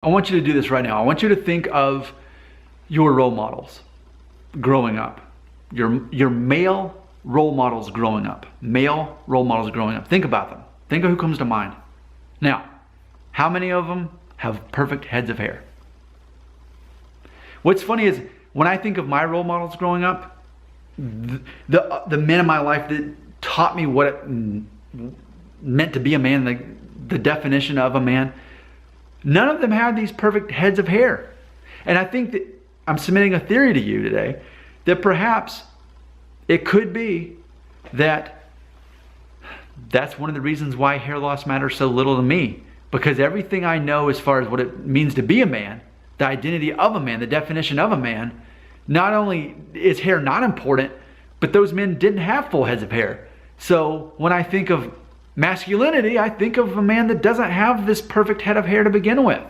I want you to do this right now. I want you to think of your role models growing up. Your male role models growing up. Male role models growing up. Think about them. Think of who comes to mind. Now, how many of them have perfect heads of hair? What's funny is when I think of my role models growing up, the men in my life that taught me what it meant to be a man, the definition of a man, none of them had these perfect heads of hair. And I think that I'm submitting a theory to you today that perhaps it could be that that's one of the reasons why hair loss matters so little to me. Because everything I know as far as what it means to be a man, the identity of a man, the definition of a man, not only is hair not important, but those men didn't have full heads of hair. So when I think of masculinity, I think of a man that doesn't have this perfect head of hair to begin with.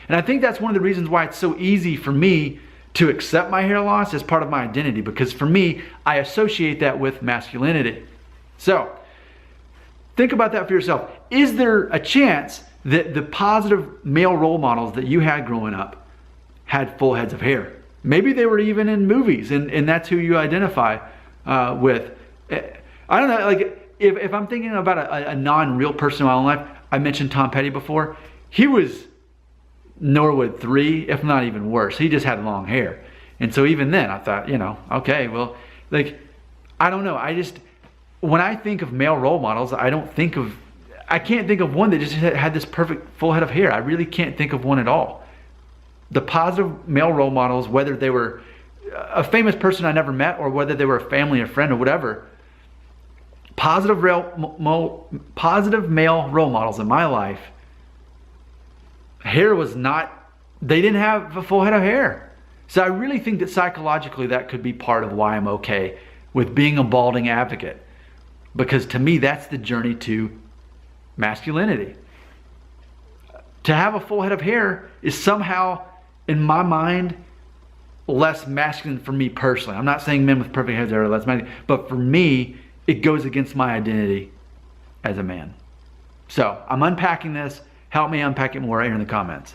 And I think that's one of the reasons why it's so easy for me to accept my hair loss as part of my identity, because for me, I associate that with masculinity. So think about that for yourself. Is there a chance that the positive male role models that you had growing up had full heads of hair? Maybe they were even in movies and that's who you identify with. I don't know, like if I'm thinking about a non-real person in my own life, I mentioned Tom Petty before. He was Norwood 3, if not even worse. He just had long hair. And so even then I thought, okay, well, like, I don't know. When I think of male role models, I can't think of one that just had this perfect full head of hair. I really can't think of one at all. The positive male role models, whether they were a famous person I never met or whether they were a family, a friend, or whatever, positive male role models in my life, hair was not, they didn't have a full head of hair. So I really think that psychologically that could be part of why I'm okay with being a balding advocate. Because to me, that's the journey to masculinity. To have a full head of hair is somehow, in my mind, less masculine for me personally. I'm not saying men with perfect heads are less masculine, but for me, it goes against my identity as a man. So I'm unpacking this. Help me unpack it more right here in the comments.